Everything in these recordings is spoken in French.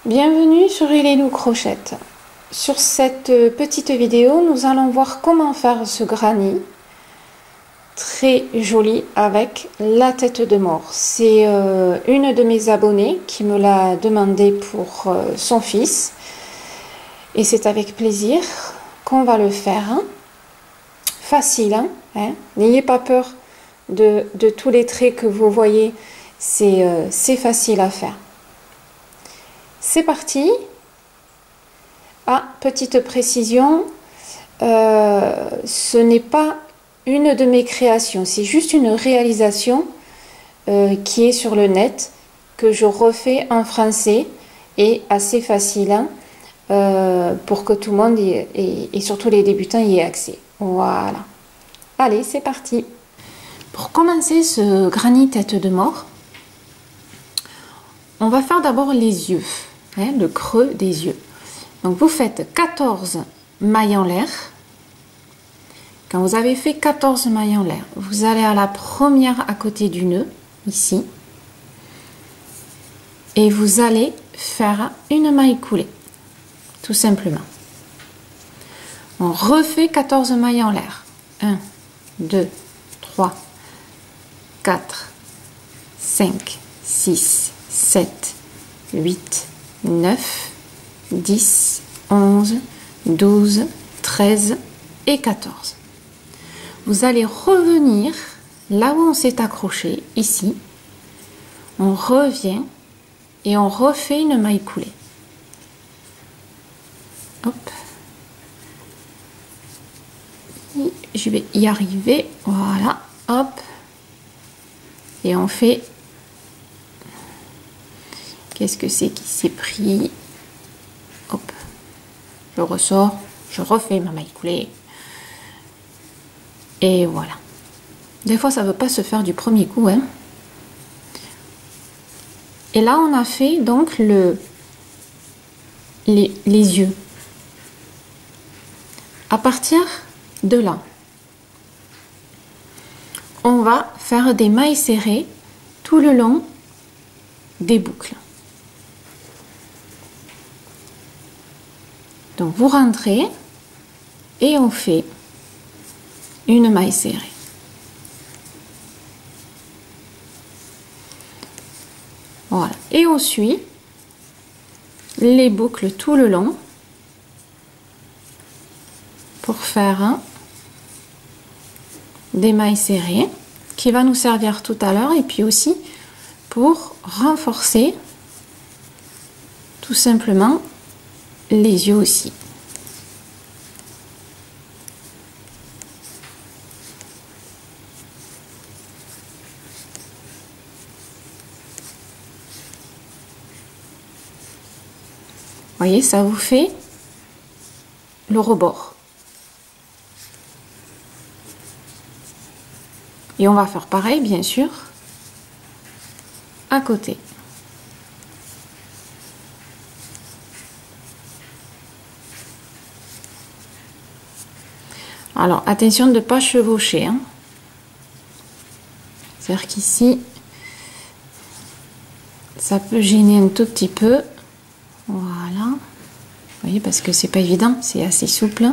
Bienvenue sur Elelou Crochette. Sur cette petite vidéo, nous allons voir comment faire ce granny très joli avec la tête de mort. C'est une de mes abonnées qui me l'a demandé pour son fils et c'est avec plaisir qu'on va le faire. Facile, hein? N'ayez pas peur de tous les traits que vous voyez, c'est facile à faire. C'est parti. Ah, petite précision, ce n'est pas une de mes créations, c'est juste une réalisation qui est sur le net, que je refais en français et assez facile pour que tout le monde et surtout les débutants y aient accès. Voilà. Allez, c'est parti. Pour commencer ce granny tête de mort, on va faire d'abord les yeux. Le creux des yeux. Donc vous faites 14 mailles en l'air. Quand vous avez fait 14 mailles en l'air, vous allez à la première à côté du nœud, ici, et vous allez faire une maille coulée, tout simplement. On refait 14 mailles en l'air. 1, 2, 3, 4, 5, 6, 7, 8, 9, 10, 11, 12, 13 et 14. Vous allez revenir là où on s'est accroché, ici. On revient et on refait une maille coulée. Hop. Je vais y arriver. Voilà. Hop. Et on fait... Qu'est-ce que c'est qui s'est pris? Hop, je ressors, je refais ma maille coulée. Et voilà. Des fois, ça ne veut pas se faire du premier coup. Hein. Et là, on a fait donc les yeux. À partir de là, on va faire des mailles serrées tout le long des boucles. Donc vous rentrez et on fait une maille serrée. Voilà. Et on suit les boucles tout le long pour faire des mailles serrées qui va nous servir tout à l'heure et puis aussi pour renforcer tout simplement les yeux aussi. Voyez, ça vous fait le rebord. Et on va faire pareil, bien sûr, à côté. Alors, attention de ne pas chevaucher. Hein. C'est-à-dire qu'ici, ça peut gêner un tout petit peu. Voilà. Vous voyez, parce que c'est pas évident, c'est assez souple.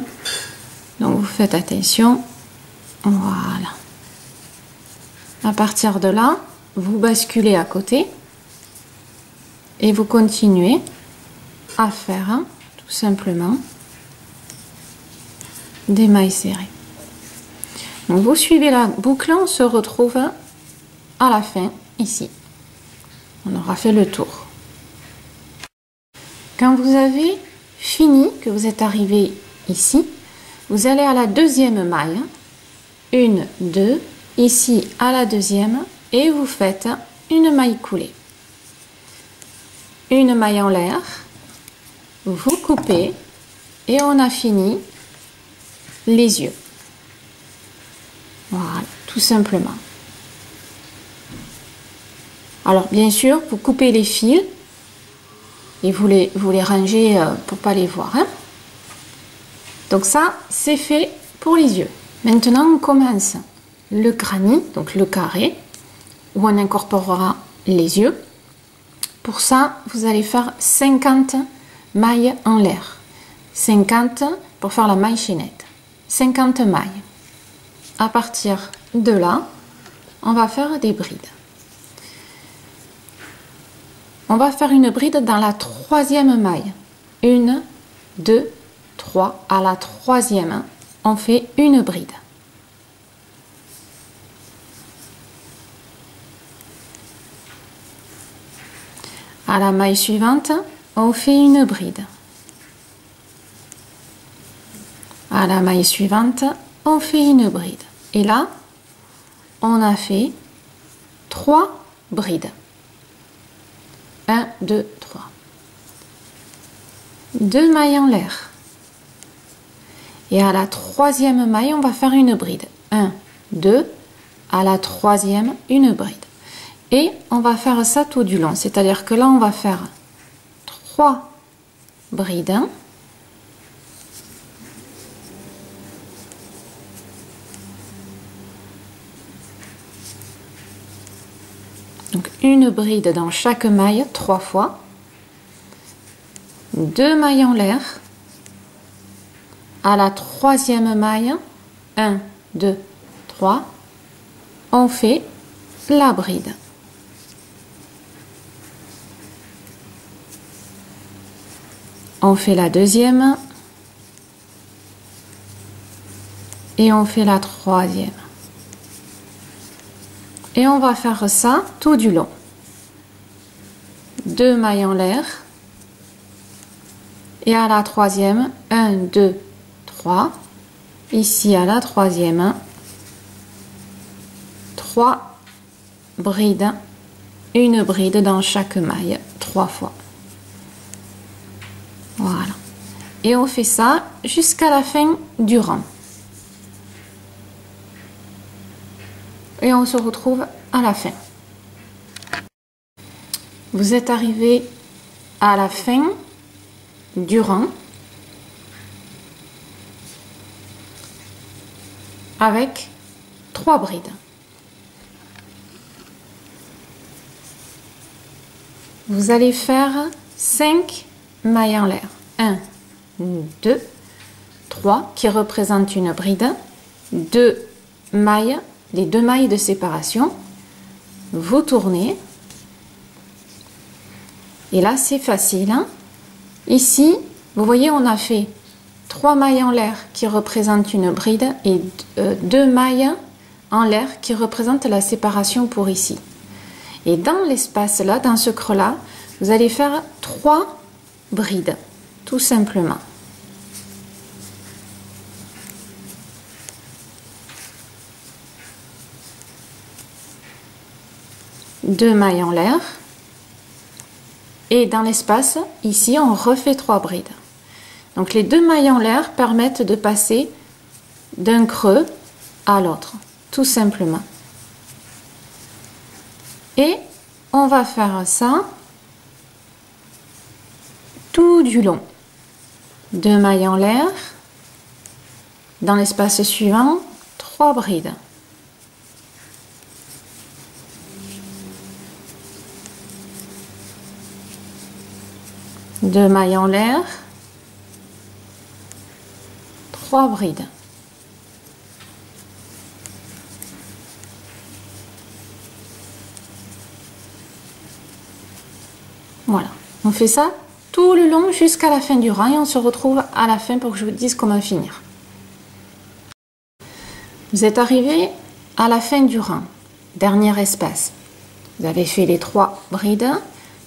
Donc, vous faites attention. Voilà. À partir de là, vous basculez à côté. Et vous continuez à faire, tout simplement, des mailles serrées. Donc vous suivez la boucle, on se retrouve à la fin ici. On aura fait le tour. Quand vous avez fini, que vous êtes arrivé ici, vous allez à la deuxième maille. 1, 2, ici à la deuxième et vous faites une maille coulée. Une maille en l'air, vous coupez et on a fini les yeux. Voilà, tout simplement. Alors bien sûr, vous coupez les fils et vous les rangez pour pas les voir. Hein. Donc ça, c'est fait pour les yeux. Maintenant, on commence le granny, donc le carré, où on incorporera les yeux. Pour ça, vous allez faire 50 mailles en l'air. 50 pour faire la maille chaînette. 50 mailles. À partir de là, on va faire des brides. On va faire une bride dans la troisième maille. 1, 2, 3. À la troisième, on fait une bride. À la maille suivante, on fait une bride. À la maille suivante, on fait une bride. Et là, on a fait 3 brides. 1, 2, 3. 2 mailles en l'air. Et à la troisième maille, on va faire une bride. 1, 2. À la troisième, une bride. Et on va faire ça tout du long. C'est-à-dire que là, on va faire 3 brides. Donc une bride dans chaque maille 3 fois. 2 mailles en l'air. À la troisième maille, 1, 2, 3, on fait la bride. On fait la deuxième et on fait la troisième. Et on va faire ça tout du long. 2 mailles en l'air. Et à la troisième, 1, 2, 3. Ici à la troisième, 3 brides. Une bride dans chaque maille, 3 fois. Voilà. Et on fait ça jusqu'à la fin du rang. Et on se retrouve à la fin. Vous êtes arrivé à la fin du rang avec 3 brides. Vous allez faire 5 mailles en l'air. 1, 2, 3 qui représentent une bride. 2 mailles, les 2 mailles de séparation. Vous tournez. Et là, c'est facile. Hein? Ici, vous voyez, on a fait 3 mailles en l'air qui représentent une bride et 2 mailles en l'air qui représentent la séparation pour ici. Et dans l'espace là, dans ce creux là, vous allez faire 3 brides, tout simplement. Deux mailles en l'air. Et dans l'espace, ici, on refait 3 brides. Donc les 2 mailles en l'air permettent de passer d'un creux à l'autre, tout simplement. Et on va faire ça tout du long. 2 mailles en l'air. Dans l'espace suivant, 3 brides. Deux mailles en l'air, 3 brides. Voilà, on fait ça tout le long jusqu'à la fin du rang et on se retrouve à la fin pour que je vous dise comment finir. Vous êtes arrivé à la fin du rang, dernier espace. Vous avez fait les 3 brides,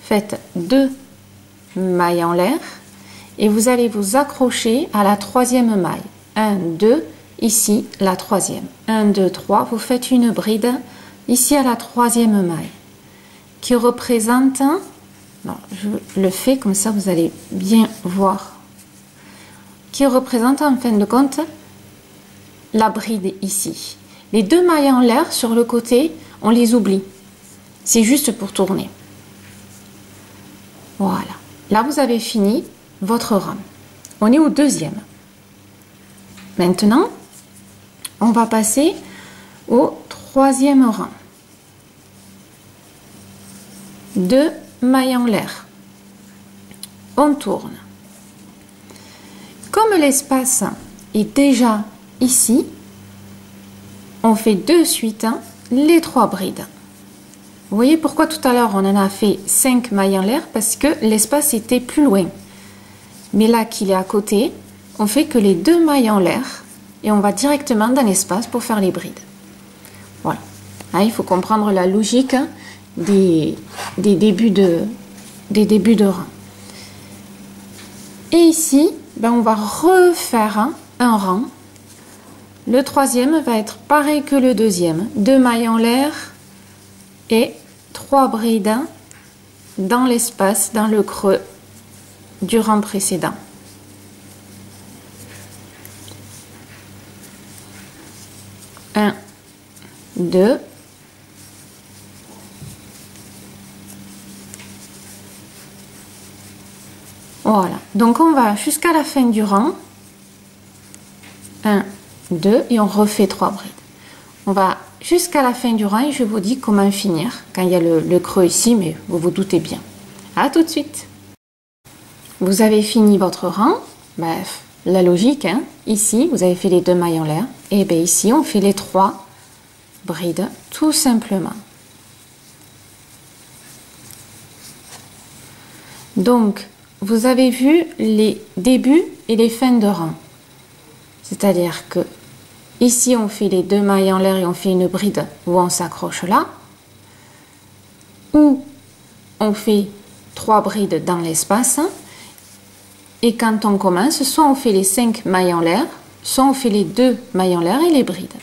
faites 2 mailles en l'air et vous allez vous accrocher à la 3e maille. 1, 2, ici la 3e. 1, 2, 3, vous faites une bride ici à la 3e maille qui représente, non, je le fais comme ça vous allez bien voir, qui représente en fin de compte la bride ici. Les 2 mailles en l'air sur le côté, on les oublie. C'est juste pour tourner. Voilà. Là, vous avez fini votre rang. On est au 2e. Maintenant, on va passer au 3e rang. 2 mailles en l'air. On tourne. Comme l'espace est déjà ici, on fait de suite les 3 brides. Vous voyez pourquoi tout à l'heure on en a fait 5 mailles en l'air, parce que l'espace était plus loin. Mais là qu'il est à côté, on fait que les 2 mailles en l'air et on va directement dans l'espace pour faire les brides. Voilà. Là, il faut comprendre la logique des débuts de rang. Et ici, ben, on va refaire un rang. Le troisième va être pareil que le deuxième. 2 mailles en l'air et 3 brides dans l'espace, dans le creux du rang précédent. Un, 2, voilà. Donc on va jusqu'à la fin du rang. 1, 2 et on refait 3 brides. On va jusqu'à la fin du rang et je vous dis comment finir quand il y a le creux ici, mais vous vous doutez bien. À tout de suite. Vous avez fini votre rang. Bref, la logique, hein. Ici, vous avez fait les 2 mailles en l'air. Et bien ici, on fait les 3 brides, tout simplement. Donc, vous avez vu les débuts et les fins de rang. C'est-à-dire que ici, on fait les 2 mailles en l'air et on fait une bride où on s'accroche là. Ou on fait 3 brides dans l'espace. Et quand on commence, soit on fait les 5 mailles en l'air, soit on fait les 2 mailles en l'air et les brides.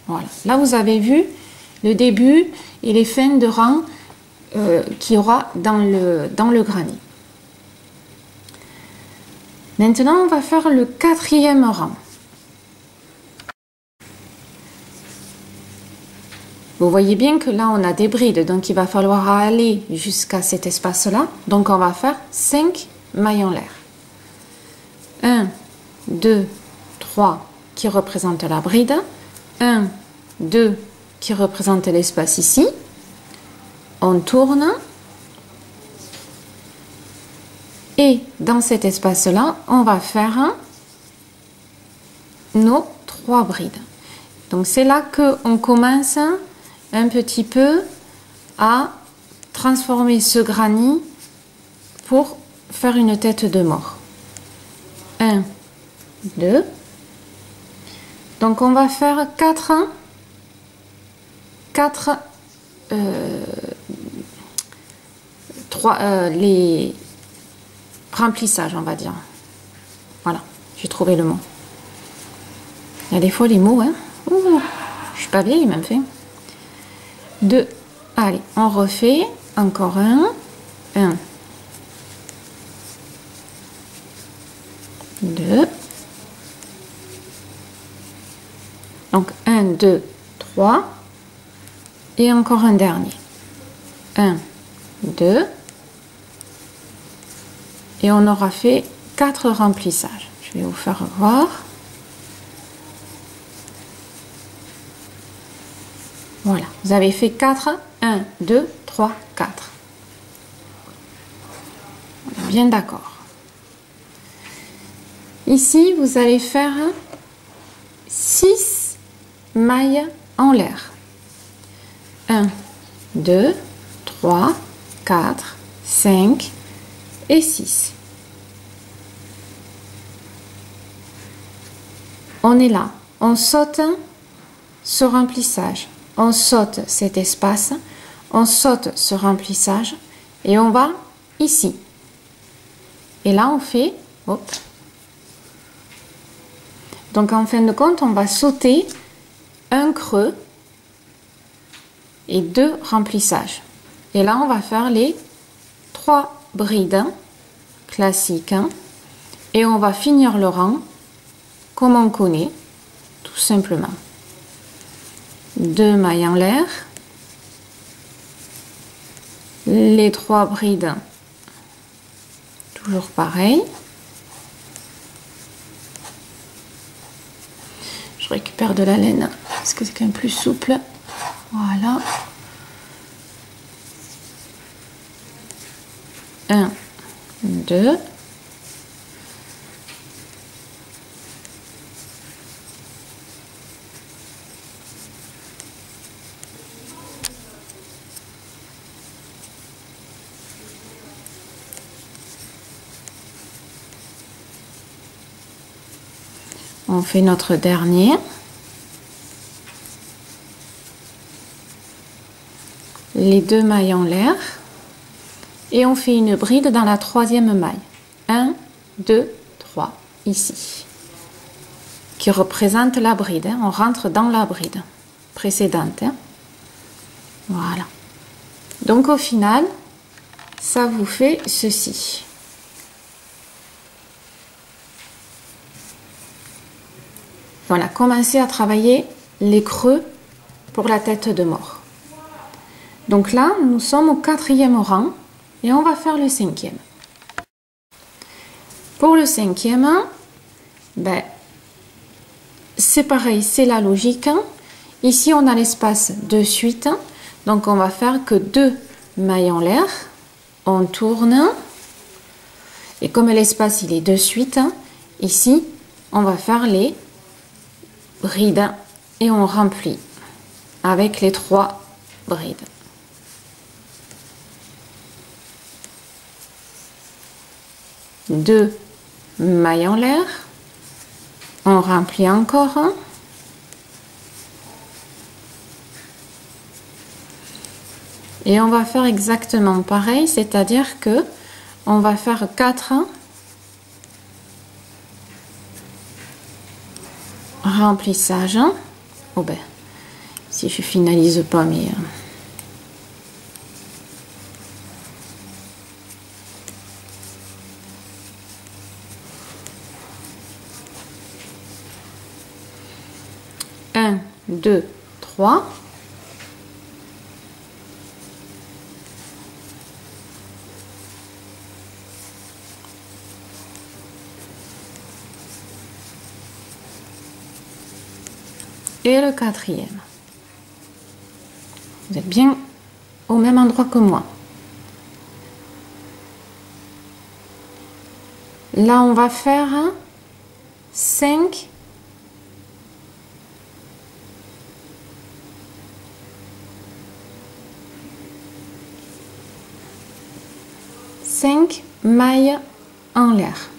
Voilà. Là, vous avez vu le début et les fins de rang qu'il y aura dans le granit. Maintenant, on va faire le 4e rang. Vous voyez bien que là, on a des brides, donc il va falloir aller jusqu'à cet espace-là. Donc, on va faire 5 mailles en l'air. 1, 2, 3 qui représentent la bride. 1, 2 qui représentent l'espace ici. On tourne. Et dans cet espace-là, on va faire nos 3 brides. Donc c'est là qu'on commence un petit peu à transformer ce granit pour faire une tête de mort. 1, 2. Donc on va faire 4 les remplissages, on va dire. Voilà, j'ai trouvé le mot. Il y a des fois les mots, hein. Ouh, je suis pas vieille même fait. 2. Allez, on refait encore un. 1, 2. Donc 1, 2, 3. Et encore un dernier. 1, 2. Et on aura fait 4 remplissages. Je vais vous faire voir. Voilà, vous avez fait 4. 1, 2, 3, 4. On est bien d'accord. Ici, vous allez faire 6 mailles en l'air. 1, 2, 3, 4, 5 et 6. On est là, on saute ce remplissage, on saute cet espace, on saute ce remplissage et on va ici. Et là, on fait, hop. Donc en fin de compte, on va sauter un creux et 2 remplissages. Et là, on va faire les 3 brides classiques et on va finir le rang comme on connaît, tout simplement. 2 mailles en l'air, les 3 brides, toujours pareil. Je récupère de la laine parce que c'est quand même plus souple. Voilà. 1, 2. On fait notre dernier. Les 2 mailles en l'air. Et on fait une bride dans la 3e maille. 1, 2, 3, ici. Qui représente la bride. Hein. On rentre dans la bride précédente. Hein. Voilà. Donc au final, ça vous fait ceci. Voilà, commencez à travailler les creux pour la tête de mort. Donc là, nous sommes au 4e rang et on va faire le 5e. Pour le 5e, ben, c'est pareil, c'est la logique. Ici, on a l'espace de suite, donc on va faire que 2 mailles en l'air. On tourne et comme l'espace il est de suite, ici, on va faire les brides et on remplit avec les 3 brides. Deux mailles en l'air, on remplit encore un. Et on va faire exactement pareil, c'est-à-dire que on va faire 4 remplissages. Oh ben, si je finalise pas mais un, 2, 3. Et le 4e. Vous êtes bien au même endroit que moi. Là, on va faire 5 mailles en l'air.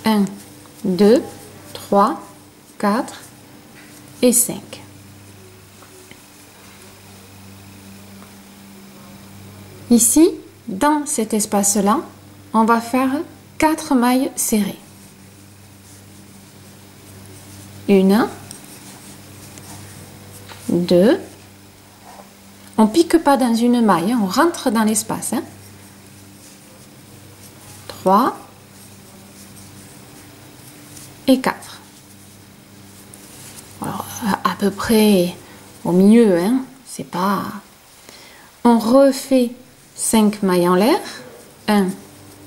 Un, 2, 3, 4 et 5. Ici, dans cet espace-là, on va faire 4 mailles serrées. 1, 2, on pique pas dans une maille, on rentre dans l'espace. 3 et 4. Alors, à peu près au milieu, hein, c'est pas... On refait 5 mailles en l'air. 1,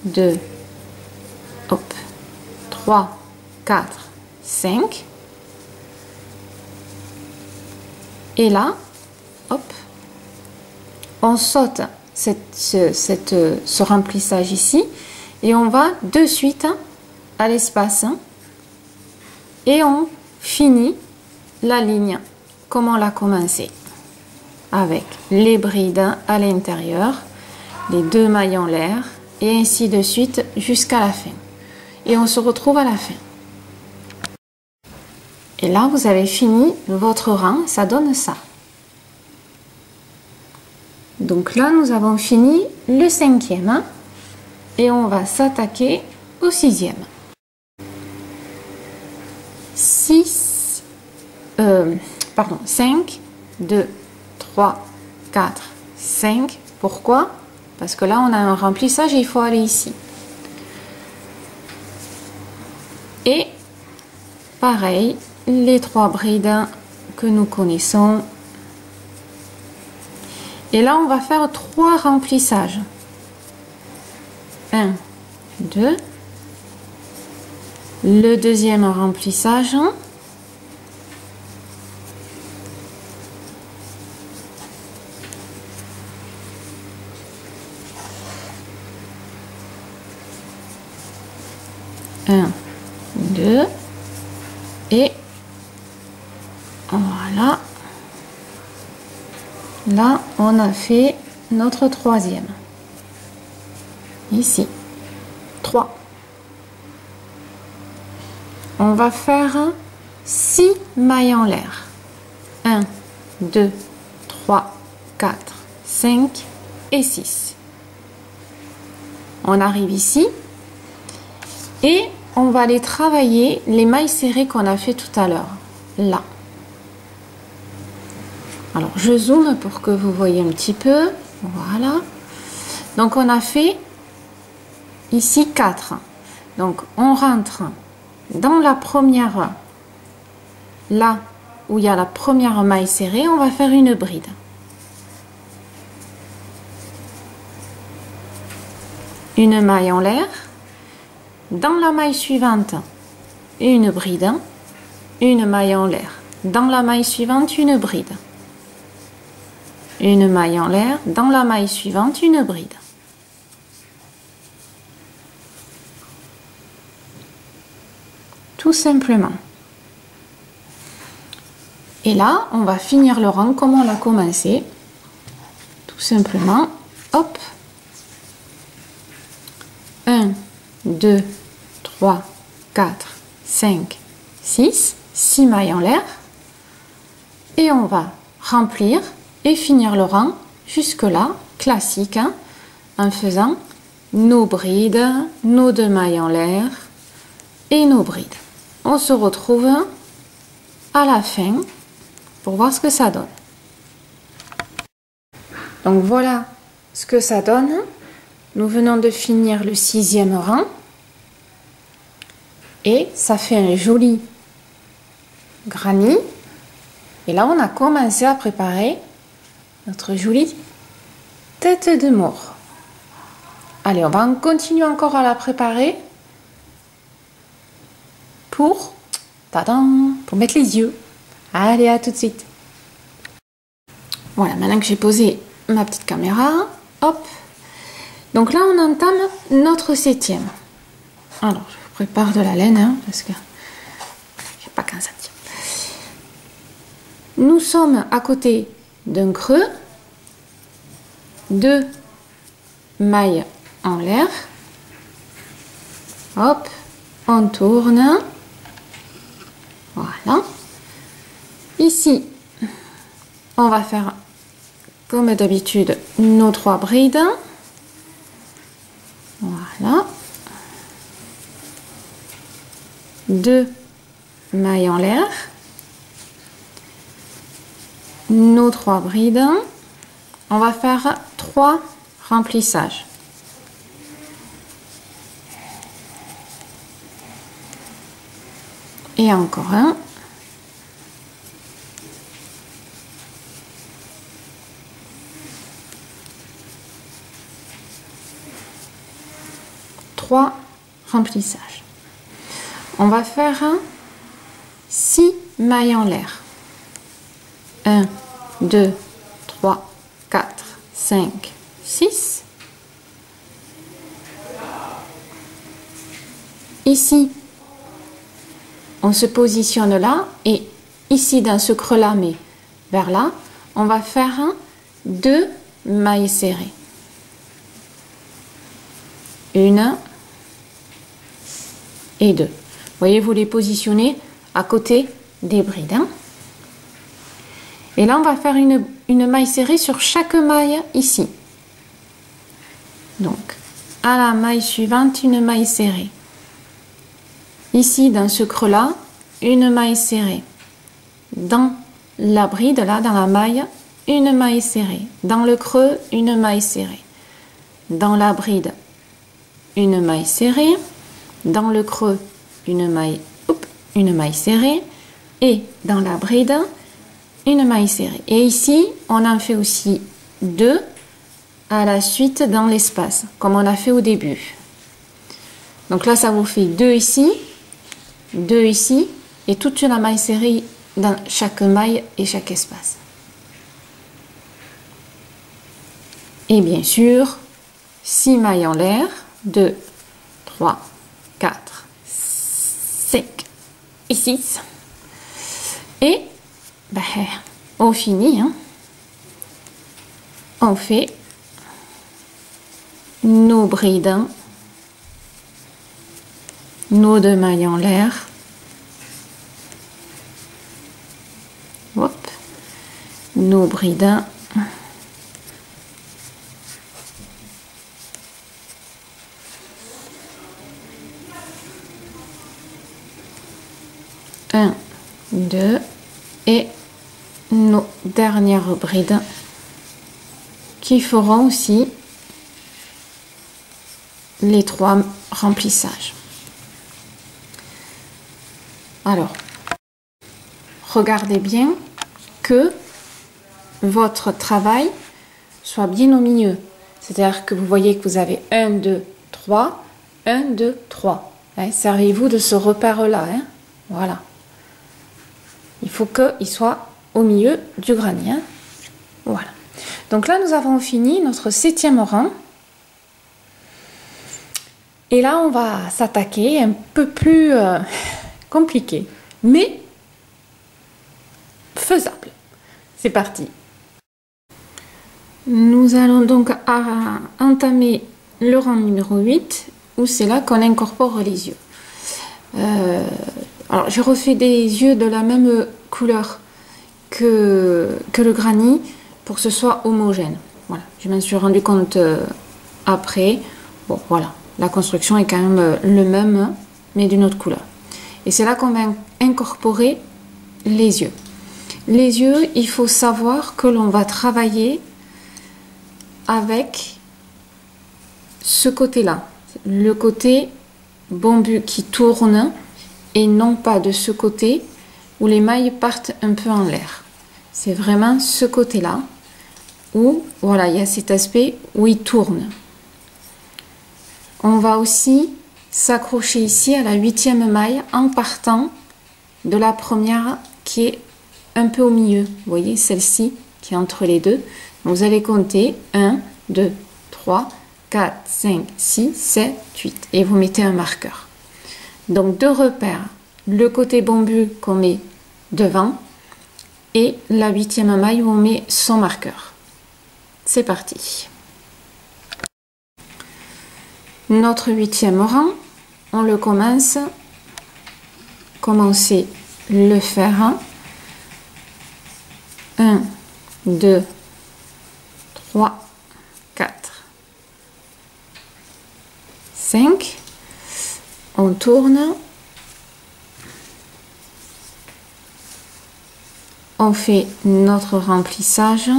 2, hop, 3, 4, 5. Et là, hop, on saute ce remplissage ici et on va de suite à l'espace et on finit la ligne comme on l'a commencé avec les brides à l'intérieur, les 2 mailles en l'air et ainsi de suite jusqu'à la fin. Et on se retrouve à la fin. Et là, vous avez fini votre rang, ça donne ça. Donc là, nous avons fini le 5e et on va s'attaquer au 6e. 5, 2, 3, 4, 5. Pourquoi? Parce que là, on a un remplissage et il faut aller ici. Et pareil, les 3 brides que nous connaissons. Et là, on va faire 3 remplissages. 1, 2. Le deuxième remplissage. 1, 2 et voilà. Là, on a fait notre troisième. Ici, 3. On va faire 6 mailles en l'air. 1, 2, 3, 4, 5 et 6. On arrive ici et on va aller travailler les mailles serrées qu'on a fait tout à l'heure. Là. Alors, je zoome pour que vous voyez un petit peu. Voilà. Donc, on a fait ici 4. Donc, on rentre dans la première, là où il y a la première maille serrée, on va faire une bride. Une maille en l'air. Dans la maille suivante, une bride. Une maille en l'air. Dans la maille suivante, une bride. Une maille en l'air, dans la maille suivante, une bride. Tout simplement. Et là, on va finir le rang comme on l'a commencé. Tout simplement. Hop. 1, 2, 3, 4, 5, 6. 6 mailles en l'air. Et on va remplir et finir le rang jusque là, classique, hein, en faisant nos brides, nos 2 mailles en l'air et nos brides. On se retrouve à la fin pour voir ce que ça donne. Donc voilà ce que ça donne. Nous venons de finir le 6e rang et ça fait un joli granny. Et là, on a commencé à préparer notre jolie tête de mort. Allez, on va continuer encore à la préparer pour, pour mettre les yeux. Allez, à tout de suite. Voilà, maintenant que j'ai posé ma petite caméra, hop. Donc là, on entame notre 7e. Alors, je prépare de la laine, hein, parce que je sais pas quand ça tient. Nous sommes à côté d'un creux, 2 mailles en l'air, hop, on tourne, voilà. Ici, on va faire comme d'habitude nos 3 brides, voilà, 2 mailles en l'air, nos 3 brides, on va faire 3 remplissages. Et encore un. Trois remplissages. On va faire 6 mailles en l'air. 1, 2, 3, 4, 5, 6. Ici, on se positionne là et ici dans ce creux là, mais vers là, on va faire 2 mailles serrées. 1 et 2. Vous voyez, vous les positionnez à côté des brides. Hein. Et là, on va faire une maille serrée sur chaque maille ici. Donc, à la maille suivante, une maille serrée. Ici, dans ce creux-là, une maille serrée. Dans la bride, là, dans la maille, une maille serrée. Dans le creux, une maille serrée. Dans la bride, une maille serrée. Dans le creux, une maille serrée. Et dans la bride, une maille serrée. Et ici, on en fait aussi 2 à la suite dans l'espace, comme on a fait au début. Donc là, ça vous fait 2 ici, 2 ici, et toute la maille serrée dans chaque maille et chaque espace. Et bien sûr, 6 mailles en l'air, 2, 3, 4, 6. Et ben, on finit, hein. On fait nos brides, nos 2 mailles en l'air. Hop, nos brides. Un, 2 et nos dernières brides qui feront aussi les 3 remplissages. Alors, regardez bien que votre travail soit bien au milieu. C'est-à-dire que vous voyez que vous avez 1, 2, 3, 1, 2, 3. Hein, servez-vous de ce repère-là. Hein, voilà. Il faut qu'il soit au milieu du granit. Hein. Voilà. Donc là, nous avons fini notre 7e rang. Et là, on va s'attaquer un peu plus compliqué, mais faisable. C'est parti. Nous allons donc entamer le rang numéro 8, où c'est là qu'on incorpore les yeux. Alors, j'ai refait des yeux de la même couleur que le granit pour que ce soit homogène. Voilà, je m'en suis rendu compte après. Bon, voilà, la construction est quand même le même, mais d'une autre couleur. Et c'est là qu'on va incorporer les yeux. Les yeux, il faut savoir que l'on va travailler avec ce côté-là, le côté bombu qui tourne et non pas de ce côté où les mailles partent un peu en l'air. C'est vraiment ce côté-là où, voilà, il y a cet aspect où il tourne. On va aussi s'accrocher ici à la 8e maille en partant de la première qui est un peu au milieu. Vous voyez, celle-ci qui est entre les deux. Vous allez compter 1, 2, 3, 4, 5, 6, 7, 8. Et vous mettez un marqueur. Donc, 2 repères. Le côté bombu qu'on met devant et la 8e maille où on met son marqueur. C'est parti. Notre 8e rang, on le commence. Commencez le fer. 1, 2, 3, 4, 5. On tourne. On fait notre remplissage.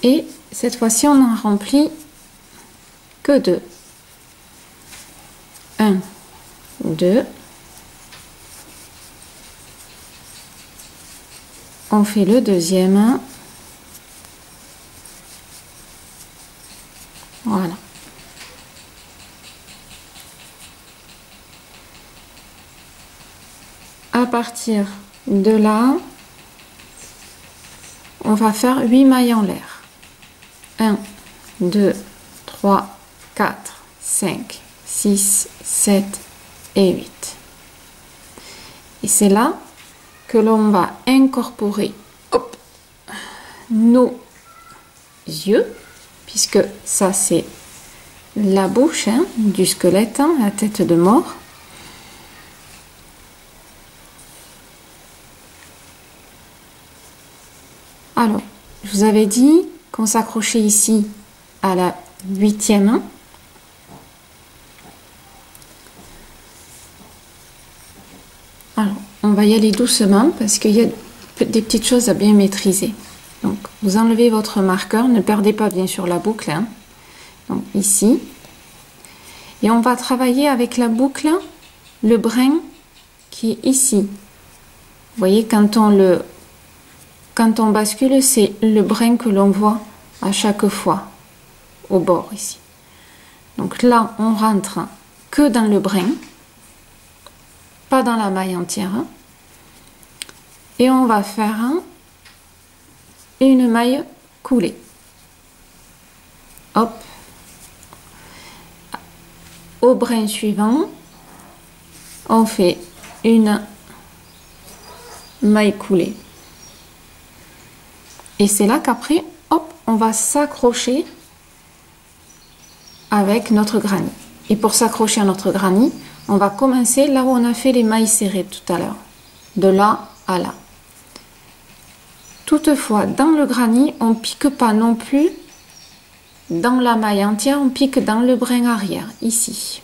Et cette fois-ci, on en remplit que 2. 1, 2. On fait le deuxième. Voilà. À partir de là, on va faire 8 mailles en l'air. 1, 2, 3, 4, 5, 6, 7 et 8. Et c'est là que l'on va incorporer nos yeux, puisque ça c'est la bouche du squelette, la tête de mort. Alors, je vous avais dit qu'on s'accrochait ici à la 8e. Alors, on va y aller doucement parce qu'il y a des petites choses à bien maîtriser. Donc, vous enlevez votre marqueur, ne perdez pas bien sûr la boucle. Hein. Donc, ici. Et on va travailler avec la boucle, le brin qui est ici. Vous voyez, quand on bascule, c'est le brin que l'on voit à chaque fois au bord ici. Donc là, on rentre que dans le brin, pas dans la maille entière. Et on va faire une maille coulée. Hop. au brin suivant, on fait une maille coulée. Et c'est là qu'après, hop, on va s'accrocher avec notre granny. Et pour s'accrocher à notre granny, on va commencer là où on a fait les mailles serrées tout à l'heure. De là à là. Toutefois, dans le granny, on ne pique pas non plus dans la maille entière, on pique dans le brin arrière, ici.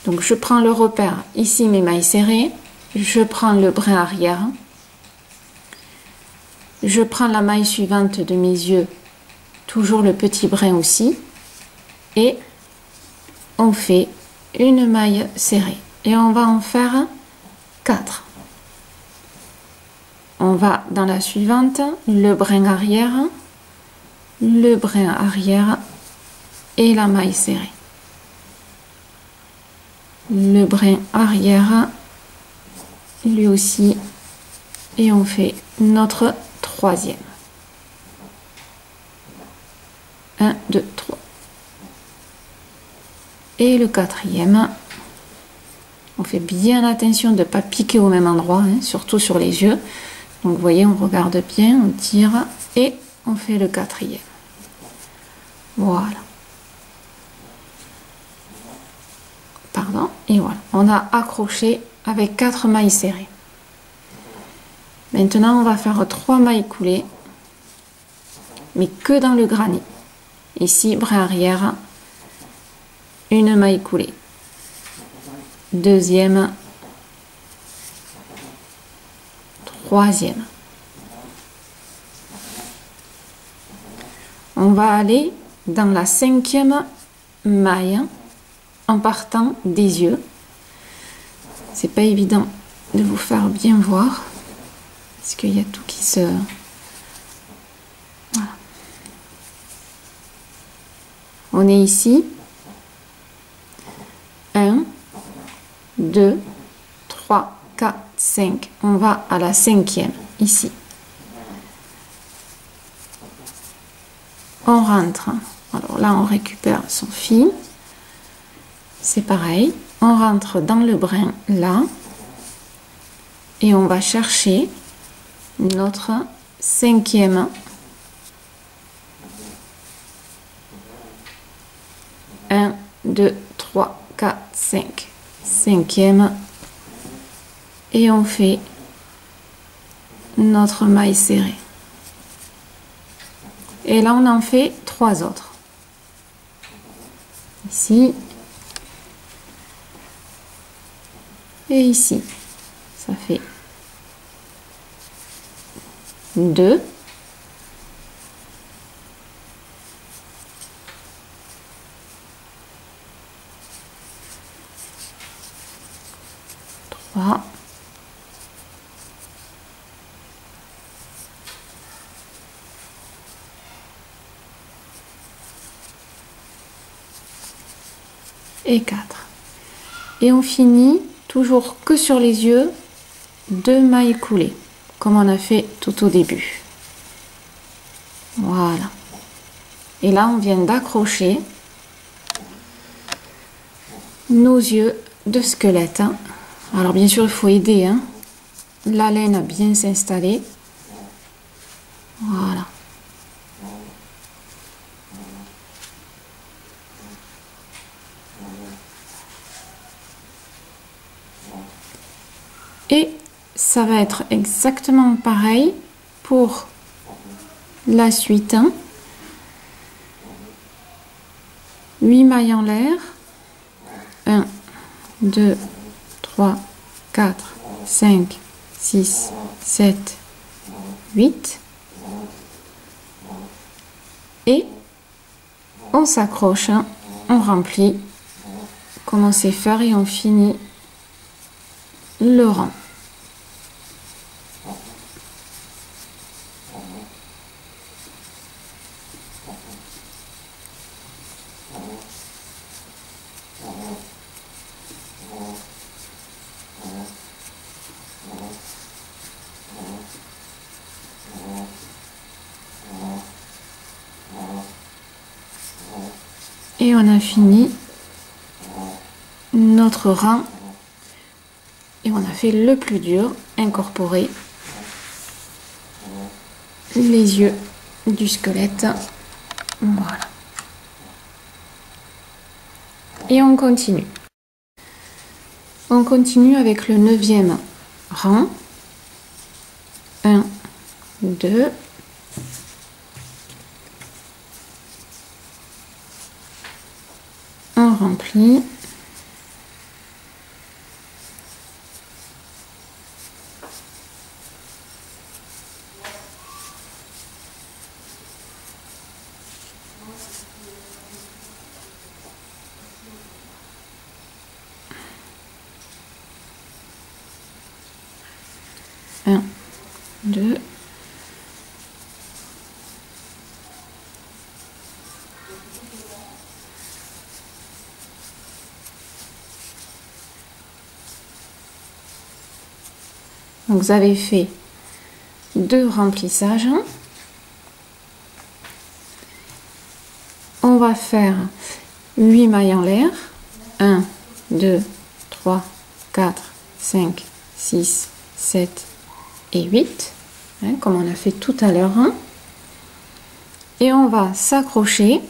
Donc je prends le repère, ici mes mailles serrées, je prends le brin arrière, je prends la maille suivante de mes yeux, toujours le petit brin aussi, et on fait une maille serrée. Et on va en faire 4. On va dans la suivante, le brin arrière et la maille serrée. Le brin arrière, lui aussi, et on fait notre troisième. 1, 2, 3. Et le quatrième, on fait bien attention de ne pas piquer au même endroit, hein, surtout sur les yeux. Donc vous voyez, on regarde bien, on tire et on fait le quatrième. Voilà. Pardon, et voilà. On a accroché avec 4 mailles serrées. Maintenant, on va faire 3 mailles coulées, mais que dans le granny. Ici, brin arrière, une maille coulée. Deuxième, troisième. On va aller dans la 5e maille en partant des yeux. C'est pas évident de vous faire bien voir parce qu'il y a tout qui se... Voilà. On est ici. 1, 2, 3, 4, 5. On va à la 5e, ici. On rentre. Alors là, on récupère son fil. C'est pareil. On rentre dans le brin là. Et on va chercher notre 5e. 1, 2, 3, 4, 5. 5e. Et on fait notre maille serrée. Et là, on en fait 3 autres. Ici. Et ici. Ça fait 2. 3. 4. Et on finit toujours que sur les yeux 2 mailles coulées comme on a fait tout au début. Voilà. Et là on vient d'accrocher nos yeux de squelette. Alors bien sûr il faut aider hein, la laine à bien s'installer. Voilà. Et ça va être exactement pareil pour la suite. 8 mailles en l'air. 1, 2, 3, 4, 5, 6, 7, 8. Et on s'accroche, on remplit comme on sait faire et on finit le rang. Et on a fini notre rang. Et on a fait le plus dur, incorporer les yeux du squelette. Voilà. Et on continue. On continue avec le 9e rang. 1, 2. On remplit. Un, deux. Donc vous avez fait 2 remplissages. On va faire 8 mailles en l'air. 1, 2, 3, 4, 5, 6, 7 et 8. Hein, comme on a fait tout à l'heure. Et on va s'accrocher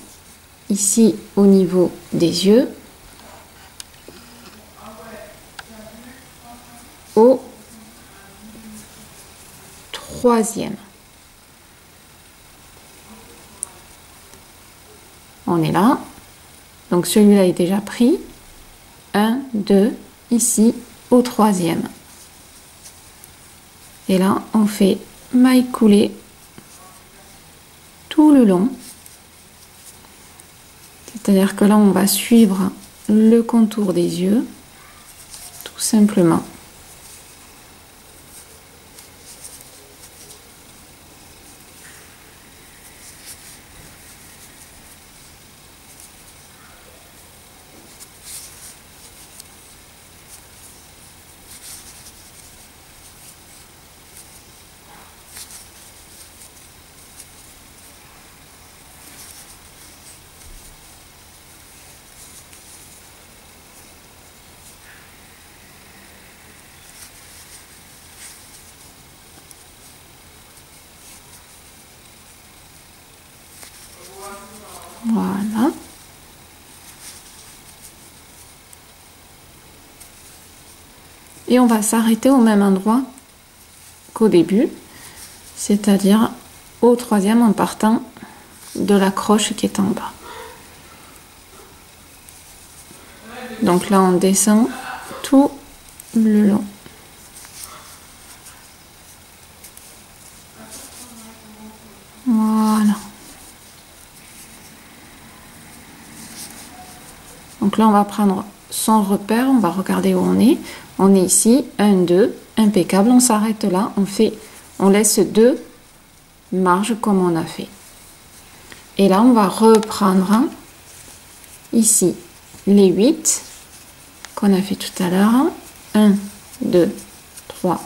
ici au niveau des yeux au 3e. On est là. Donc celui-là est déjà pris. 1, 2, ici au 3e. Et là, on fait maille coulée tout le long. C'est-à-dire que là, on va suivre le contour des yeux, tout simplement. Voilà. Et on va s'arrêter au même endroit qu'au début, c'est-à-dire au 3e en partant de la croche qui est en bas. Donc là, on descend tout le long. Voilà. Donc là, on va prendre son repère, on va regarder où on est. On est ici, 1, 2, impeccable. On s'arrête là, on laisse 2 marges comme on a fait. Et là, on va reprendre ici les 8 qu'on a fait tout à l'heure. 1, 2, 3,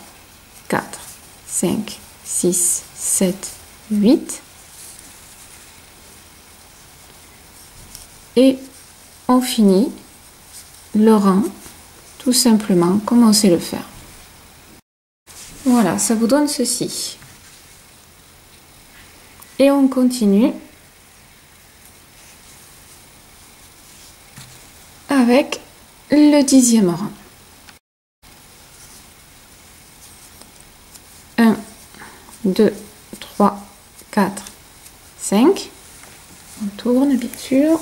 4, 5, 6, 7, 8. Et on finit le rang tout simplement comme on sait le faire. Voilà, ça vous donne ceci. Et on continue avec le 10e rang. 1, 2, 3, 4, 5. On tourne bien sûr.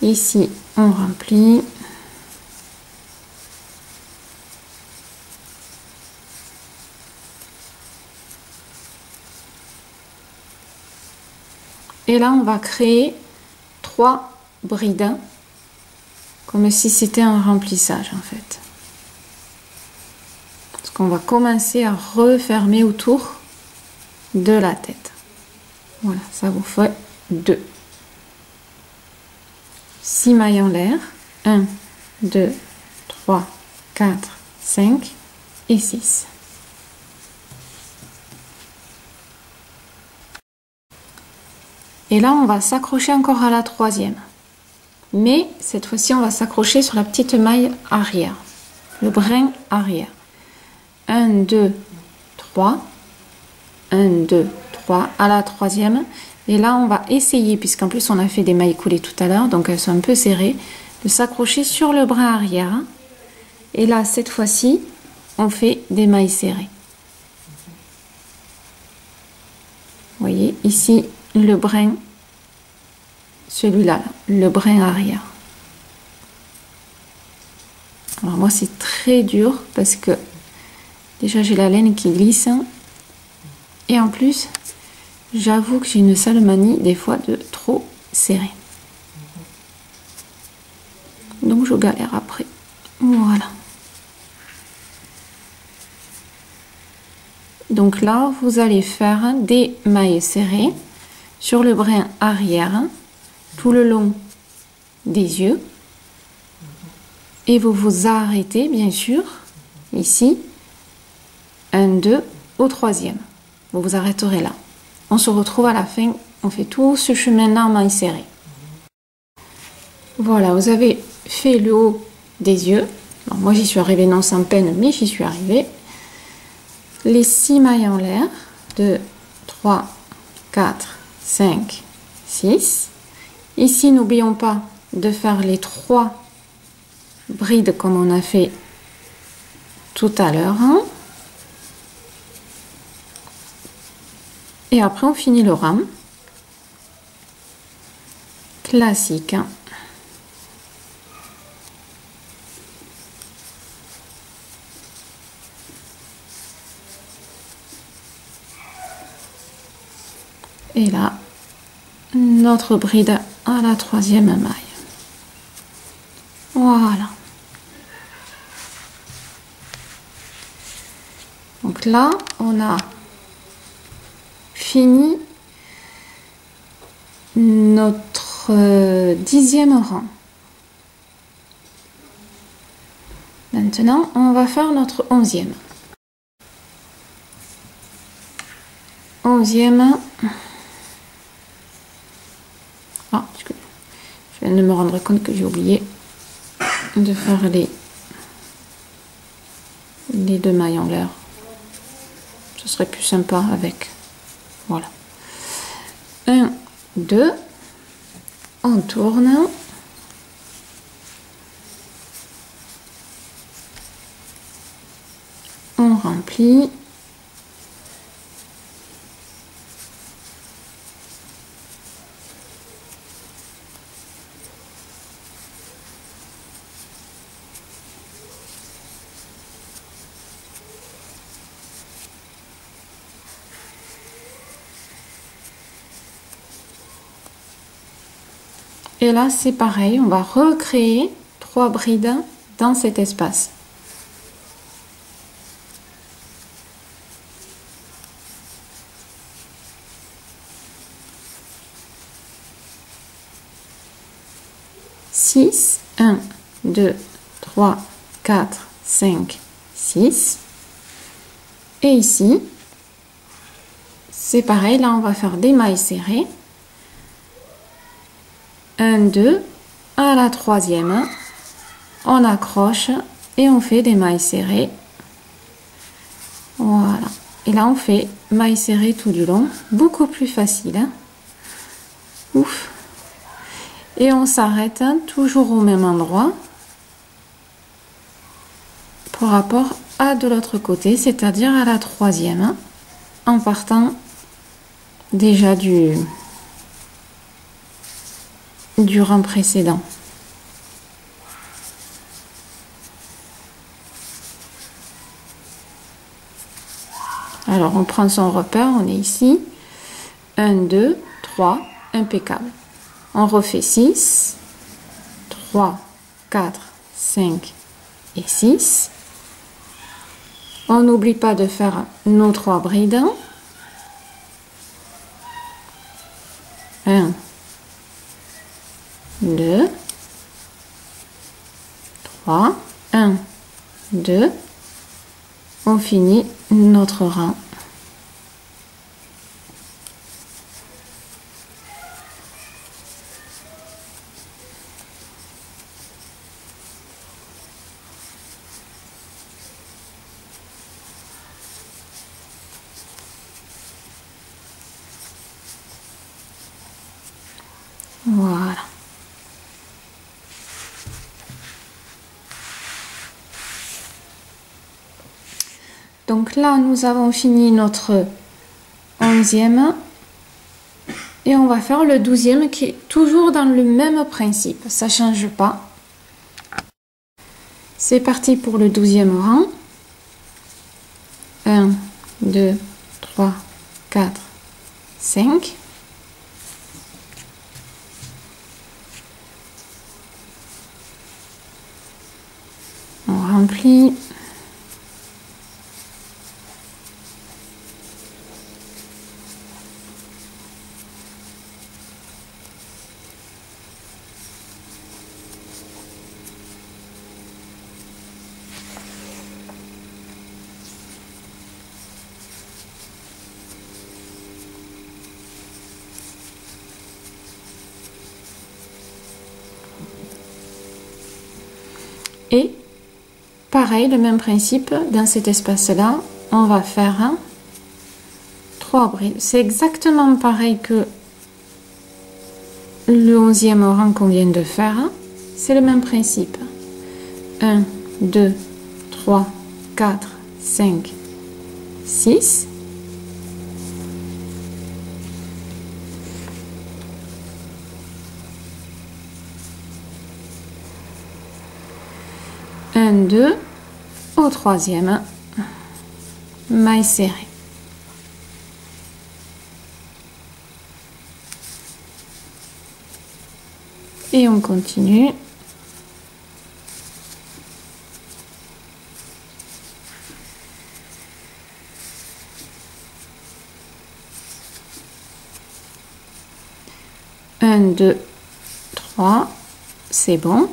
Ici, on remplit. Et là, on va créer 3 brides, comme si c'était un remplissage en fait. Parce qu'on va commencer à refermer autour de la tête. Voilà, ça vous fait 2. 6 mailles en l'air. 1, 2, 3, 4, 5 et 6. Et là, on va s'accrocher encore à la troisième. Mais cette fois-ci, on va s'accrocher sur la petite maille arrière, le brin arrière. 1, 2, 3. 1, 2, 3 à la troisième. Et là, on va essayer, puisqu'en plus, on a fait des mailles coulées tout à l'heure, donc elles sont un peu serrées, de s'accrocher sur le brin arrière. Et là, cette fois-ci, on fait des mailles serrées. Vous voyez, ici, le brin, celui-là, le brin arrière. Alors moi, c'est très dur parce que déjà, j'ai la laine qui glisse. Et en plus, j'avoue que j'ai une sale manie des fois de trop serrer. Donc, je galère après. Voilà. Donc là, vous allez faire des mailles serrées sur le brin arrière, tout le long des yeux. Et vous vous arrêtez, bien sûr, ici, 1, 2, au troisième. Vous vous arrêterez là. On se retrouve à la fin, on fait tout ce chemin-là en mailles serrées. Voilà, vous avez fait le haut des yeux. Alors, moi, j'y suis arrivée non sans peine, mais j'y suis arrivée. Les 6 mailles en l'air, 2, 3, 4, 5, 6. Ici, n'oublions pas de faire les 3 brides comme on a fait tout à l'heure. Et après, on finit le rang. Classique. Et là, notre bride à la troisième maille. Voilà. Donc là, on a fini notre 10e rang. Maintenant, on va faire notre 11e. 11e. Ah, je viens de me rendre compte que j'ai oublié de faire les 2 mailles en l'air. Ce serait plus sympa avec. Voilà. 1, 2. On tourne. On remplit. Et là, c'est pareil, on va recréer 3 brides dans cet espace. Six, 1, 2, 3, 4, 5, 6. Et ici, c'est pareil, là on va faire des mailles serrées. 1, 2, à la troisième, on accroche et on fait des mailles serrées. Voilà. Et là, on fait mailles serrées tout du long. Beaucoup plus facile. Hein? Ouf. Et on s'arrête toujours au même endroit par rapport à de l'autre côté, c'est-à-dire à la troisième, en partant déjà du rang précédent. Alors, on prend son repère, on est ici. 1, 2, 3, impeccable. On refait 6, 3, 4, 5 et 6. On n'oublie pas de faire nos 3 brides. 1, 2, 3, 1, 2. On finit notre rang. Donc là, nous avons fini notre 11e et on va faire le 12e qui est toujours dans le même principe, ça ne change pas. C'est parti pour le 12e rang. 1, 2, 3, 4, 5. On remplit. Et pareil, le même principe, dans cet espace-là, on va faire 3 brides. C'est exactement pareil que le 11e rang qu'on vient de faire. C'est le même principe. 1, 2, 3, 4, 5, 6. Un, 2, au 3e, maille serrée. Et on continue. Un, 2, 3, c'est bon.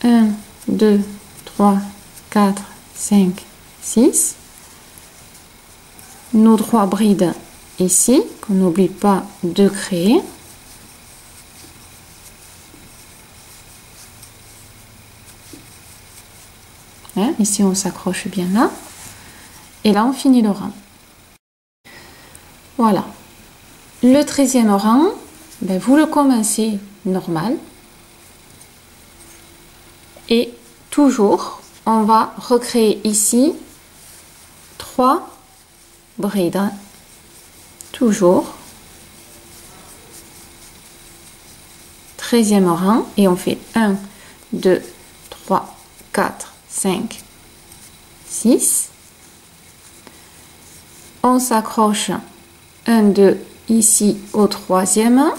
1, 2, 3, 4, 5, 6. Nos 3 brides ici, qu'on n'oublie pas de créer. Hein, ici, on s'accroche bien là. Et là, on finit le rang. Voilà. Le 13e rang, ben, vous le commencez normal. Et toujours, on va recréer ici 3 brides. Toujours. 13e rang. Et on fait 1, 2, 3, 4, 5, 6. On s'accroche 1, 2 ici au 3e.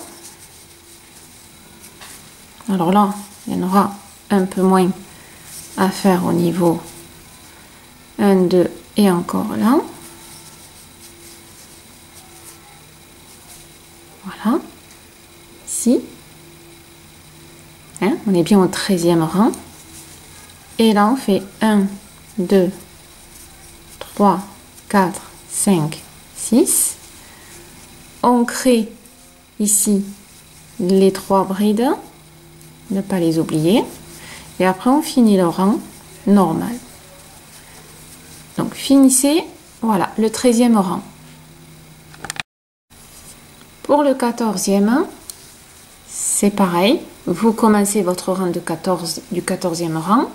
Alors là, il y en aura un peu moins à faire au niveau 1, 2 et encore là. Voilà. Ici. Hein, on est bien au 13e rang. Et là, on fait 1, 2, 3, 4, 5, 6. On crée ici les 3 brides. Ne pas les oublier. Et après, on finit le rang normal. Donc, finissez, voilà, le 13e rang. Pour le 14e, c'est pareil. Vous commencez votre rang de 14, du 14e rang.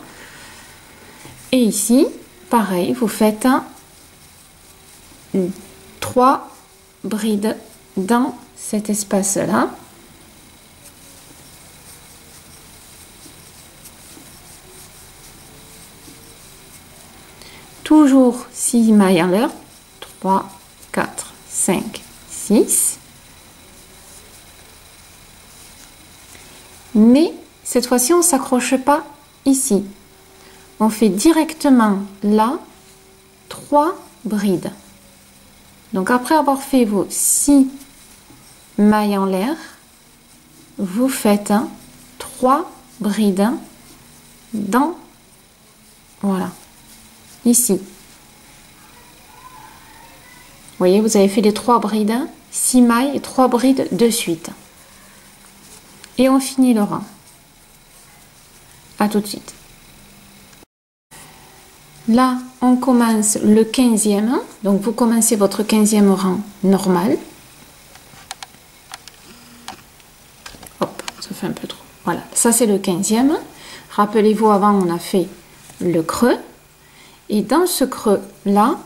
Et ici, pareil, vous faites 3 brides dans cet espace-là. Toujours 6 mailles en l'air. 3, 4, 5, 6. Mais cette fois-ci, on ne s'accroche pas ici. On fait directement là 3 brides. Donc après avoir fait vos 6 mailles en l'air, vous faites 3 brides dans, voilà, ici. Vous voyez, vous avez fait les 3 brides, 6 mailles et 3 brides de suite. Et on finit le rang. À tout de suite. Là, on commence le 15e. Donc, vous commencez votre 15e rang normal. Hop, ça fait un peu trop. Voilà, ça c'est le 15e. Rappelez-vous, avant, on a fait le creux. Et dans ce creux là,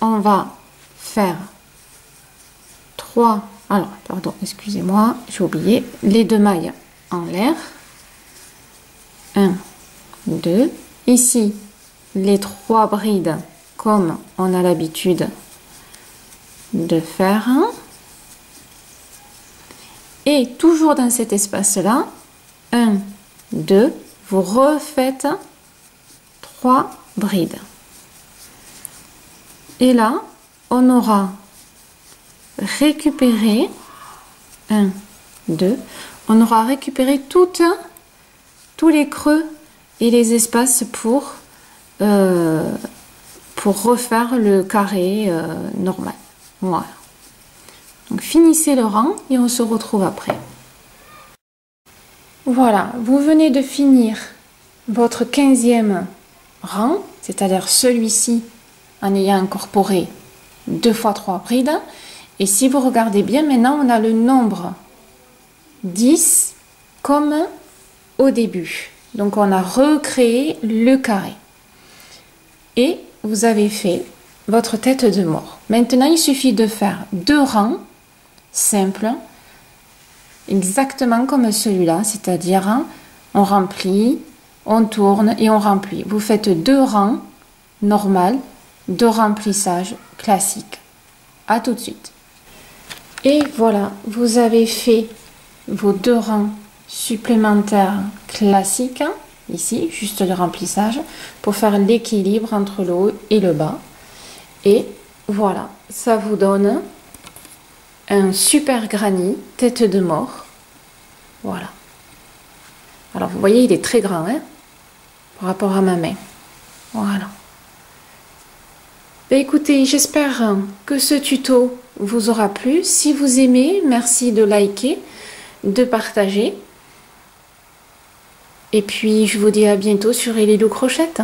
on va faire 3, alors pardon, excusez-moi, j'ai oublié les 2 mailles en l'air. 1, 2, ici les 3 brides comme on a l'habitude de faire. Et toujours dans cet espace là, 1, 2, vous refaites 3 brides. Et là, on aura récupéré 1, 2, on aura récupéré tous les creux et les espaces pour refaire le carré normal. Voilà. Donc finissez le rang et on se retrouve après. Voilà, vous venez de finir votre 15e rang, c'est-à-dire celui-ci en ayant incorporé 2 fois 3 brides. Et si vous regardez bien, maintenant on a le nombre 10 comme au début. Donc on a recréé le carré. Et vous avez fait votre tête de mort. Maintenant, il suffit de faire 2 rangs simples, exactement comme celui-là, c'est-à-dire on remplit, on tourne et on remplit. Vous faites 2 rangs normal de remplissage classique. À tout de suite. Et voilà, vous avez fait vos 2 rangs supplémentaires classiques, ici, juste le remplissage, pour faire l'équilibre entre le haut et le bas. Et voilà, ça vous donne un super granny, tête de mort. Voilà. Alors, vous voyez, il est très grand, hein, par rapport à ma main. Voilà. Ben, écoutez, j'espère que ce tuto vous aura plu. Si vous aimez, merci de liker, de partager. Et puis, je vous dis à bientôt sur Elilou Crochette.